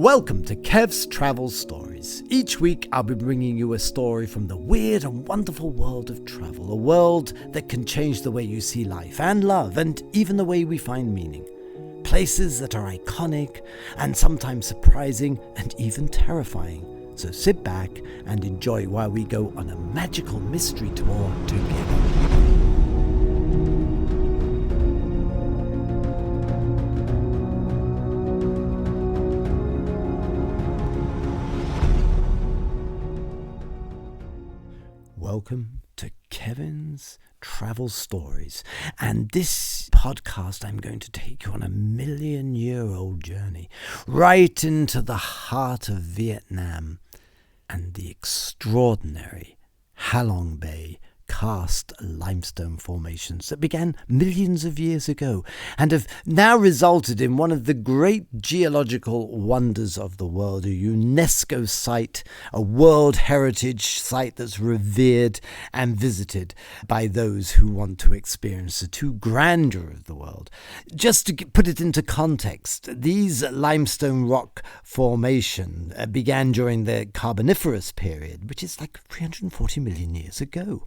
Welcome to Kev's Travel Stories. Each week I'll be bringing you a story from the weird and wonderful world of travel, a world that can change the way you see life and love and even the way we find meaning. Places that are iconic and sometimes surprising and even terrifying. So sit back and enjoy while we go on a magical mystery tour together. Welcome to Kevin's Travel Stories, and this podcast I'm going to take you on a million-year-old journey right into the heart of Vietnam and the extraordinary Halong Bay karst limestone formations that began millions of years ago and have now resulted in one of the great geological wonders of the world, a UNESCO site, a World Heritage site that's revered and visited by those who want to experience the true grandeur of the world. Just to put it into context, these limestone rock formation began during the Carboniferous period, which is like 340 million years ago.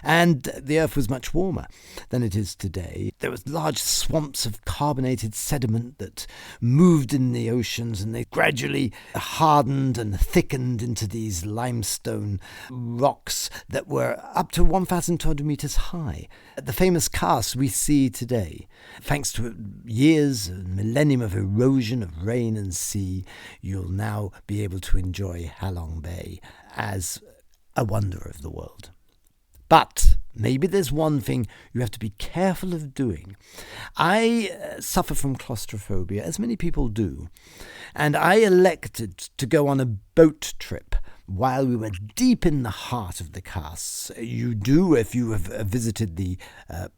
And the earth was much warmer than it is today. There was large swamps of carbonated sediment that moved in the oceans, and they gradually hardened and thickened into these limestone rocks that were up to 1,200 meters high. The famous karsts we see today, thanks to years, a millennium of erosion of rain and sea, you'll now be able to enjoy Halong Bay as a wonder of the world. But maybe there's one thing you have to be careful of doing. I suffer from claustrophobia, as many people do, and I elected to go on a boat trip while we were deep in the heart of the karsts. You do, if you have visited the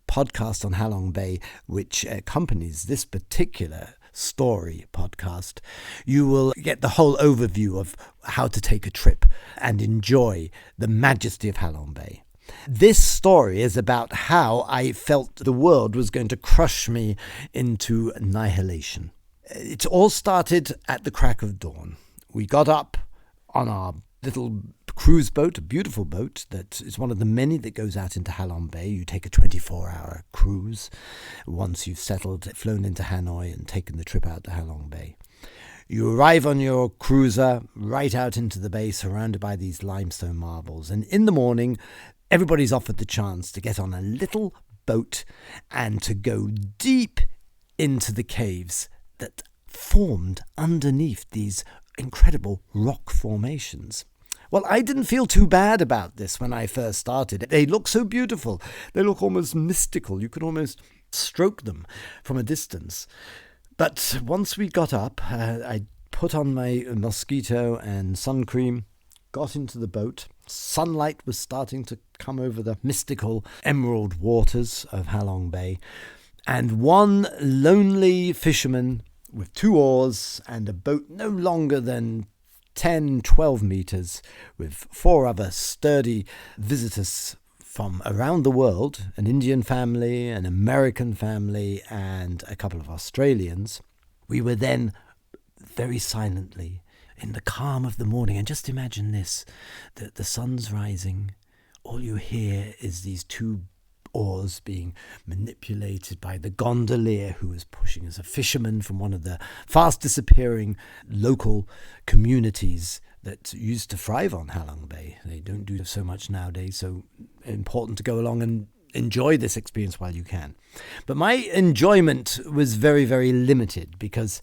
podcast on Halong Bay, which accompanies this particular story podcast, you will get the whole overview of how to take a trip and enjoy the majesty of Halong Bay. This story is about how I felt the world was going to crush me into annihilation. It all started at the crack of dawn. We got up on our little cruise boat, a beautiful boat that is one of the many that goes out into Halong Bay. You take a 24-hour cruise once you've settled, flown into Hanoi and taken the trip out to Halong Bay. You arrive on your cruiser right out into the bay, surrounded by these limestone marbles, and in the morning everybody's offered the chance to get on a little boat and to go deep into the caves that formed underneath these incredible rock formations. Well, I didn't feel too bad about this when I first started. They look so beautiful. They look almost mystical. You could almost stroke them from a distance. But once we got up, I put on my mosquito and sun cream, got into the boat. Sunlight was starting to come over the mystical emerald waters of Halong Bay, and one lonely fisherman with 2 oars and a boat no longer than 10-12 meters with 4 other sturdy visitors from around the world, an Indian family, an American family, and a couple of Australians. We were then very silently in the calm of the morning, and just imagine this, that the sun's rising, all you hear is these 2 oars being manipulated by the gondolier who is pushing as a fisherman from one of the fast disappearing local communities that used to thrive on Halong Bay. They don't do so much nowadays, so important to go along and enjoy this experience while you can. But my enjoyment was very, very limited, because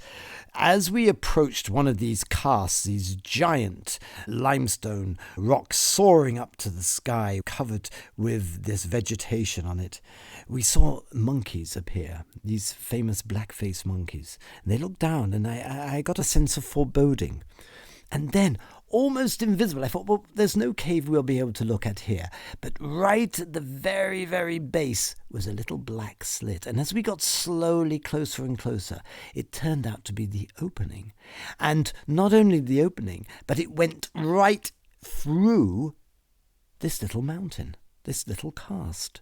as we approached one of these karsts, these giant limestone rocks soaring up to the sky, covered with this vegetation on it, we saw monkeys appear, these famous black-faced monkeys. And they looked down, and I got a sense of foreboding. And then, almost invisible, I thought, well, there's no cave we'll be able to look at here. But right at the very, very base was a little black slit. And as we got slowly closer and closer, it turned out to be the opening. And not only the opening, but it went right through this little mountain, this little karst.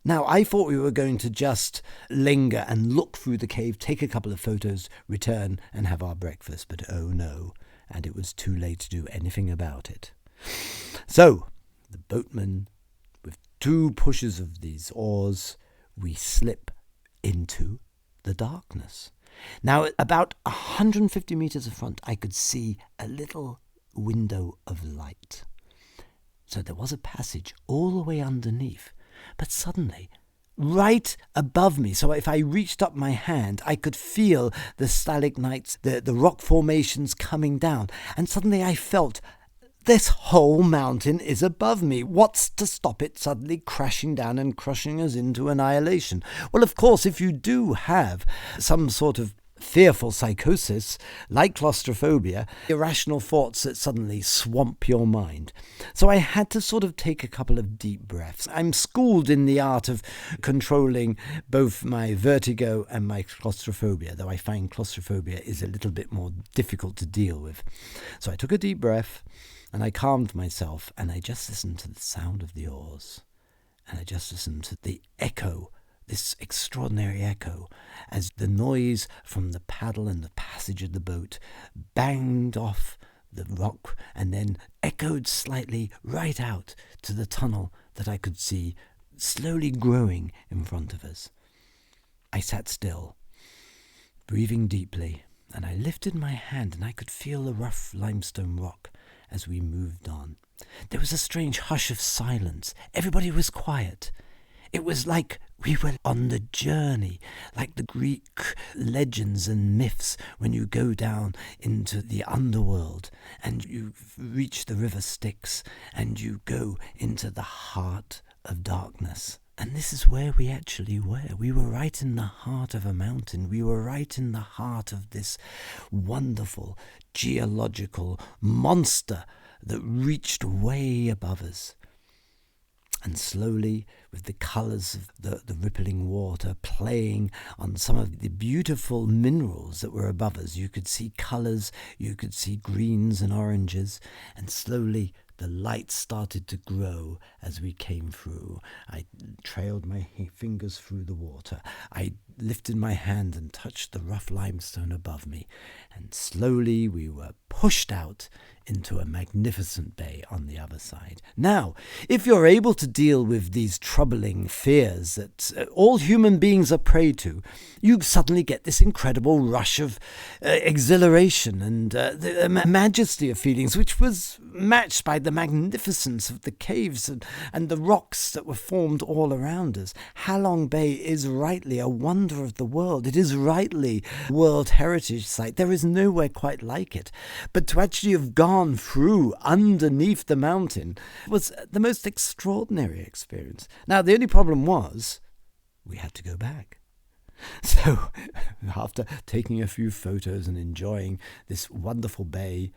Now, I thought we were going to just linger and look through the cave, take a couple of photos, return and have our breakfast. But oh no, and it was too late to do anything about it. So, the boatman, with 2 pushes of these oars, we slip into the darkness. Now, at about 150 meters in front, I could see a little window of light. So there was a passage all the way underneath. But suddenly, right above me, so if I reached up my hand, I could feel the stalagmites, the rock formations coming down. And suddenly I felt this whole mountain is above me. What's to stop it suddenly crashing down and crushing us into annihilation? Well, of course, if you do have some sort of fearful psychosis, like claustrophobia, irrational thoughts that suddenly swamp your mind. So I had to sort of take a couple of deep breaths. I'm schooled in the art of controlling both my vertigo and my claustrophobia, though I find claustrophobia is a little bit more difficult to deal with. So I took a deep breath and I calmed myself and I just listened to the sound of the oars and I just listened to the echo, this extraordinary echo, as the noise from the paddle and the passage of the boat banged off the rock and then echoed slightly right out to the tunnel that I could see slowly growing in front of us. I sat still, breathing deeply, and I lifted my hand and I could feel the rough limestone rock as we moved on. There was a strange hush of silence. Everybody was quiet. It was like we were on the journey, like the Greek legends and myths when you go down into the underworld and you reach the river Styx and you go into the heart of darkness. And this is where we actually were. We were right in the heart of a mountain. We were right in the heart of this wonderful geological monster that reached way above us. And slowly, with the colours of the rippling water playing on some of the beautiful minerals that were above us, you could see colours, you could see greens and oranges, and slowly the light started to grow as we came through. I trailed my fingers through the water. I lifted my hand and touched the rough limestone above me, and slowly we were pushed out into a magnificent bay on the other side. Now, if you're able to deal with these troubling fears that all human beings are prey to, you suddenly get this incredible rush of exhilaration and the majesty of feelings, which was matched by the magnificence of the caves and the rocks that were formed all around us. Halong Bay is rightly a wonder of the world. It is rightly a World Heritage Site. There is nowhere quite like it. But to actually have gone through underneath the mountain was the most extraordinary experience. Now, the only problem was we had to go back. So after taking a few photos and enjoying this wonderful bay,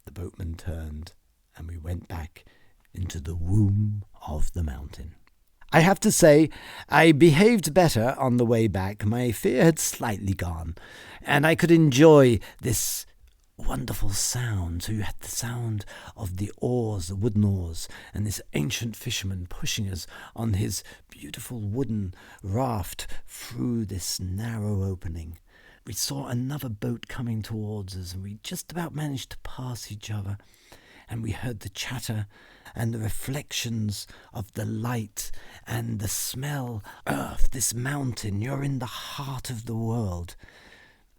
the boatman turned and we went back into the womb of the mountain. I have to say, I behaved better on the way back. My fear had slightly gone, and I could enjoy this wonderful sound. So you had the sound of the oars, the wooden oars, and this ancient fisherman pushing us on his beautiful wooden raft through this narrow opening. We saw another boat coming towards us, and we just about managed to pass each other. And we heard the chatter and the reflections of the light and the smell of this mountain. You're in the heart of the world.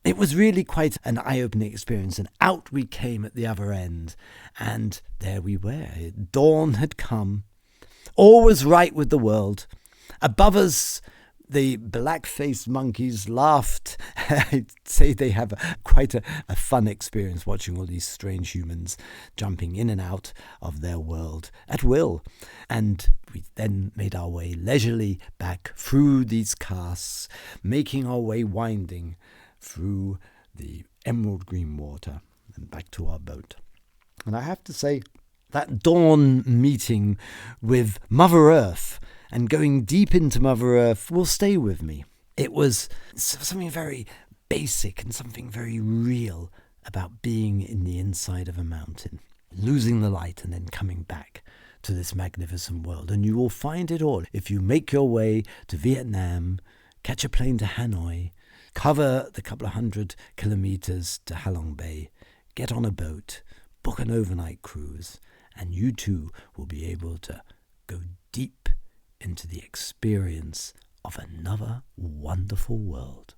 It was really quite an eye-opening experience, and out we came at the other end, and there we were. Dawn had come. All was right with the world. Above us, the black-faced monkeys laughed. I'd say they have quite a fun experience watching all these strange humans jumping in and out of their world at will. And we then made our way leisurely back through these karsts, making our way winding through the emerald green water and back to our boat. And I have to say, that dawn meeting with Mother Earth and going deep into Mother Earth will stay with me. It was something very basic and something very real about being in the inside of a mountain, losing the light and then coming back to this magnificent world. And you will find it all if you make your way to Vietnam, catch a plane to Hanoi, cover the couple of 100 kilometers to Halong Bay, get on a boat, book an overnight cruise, and you too will be able to go deep into the experience of another wonderful world.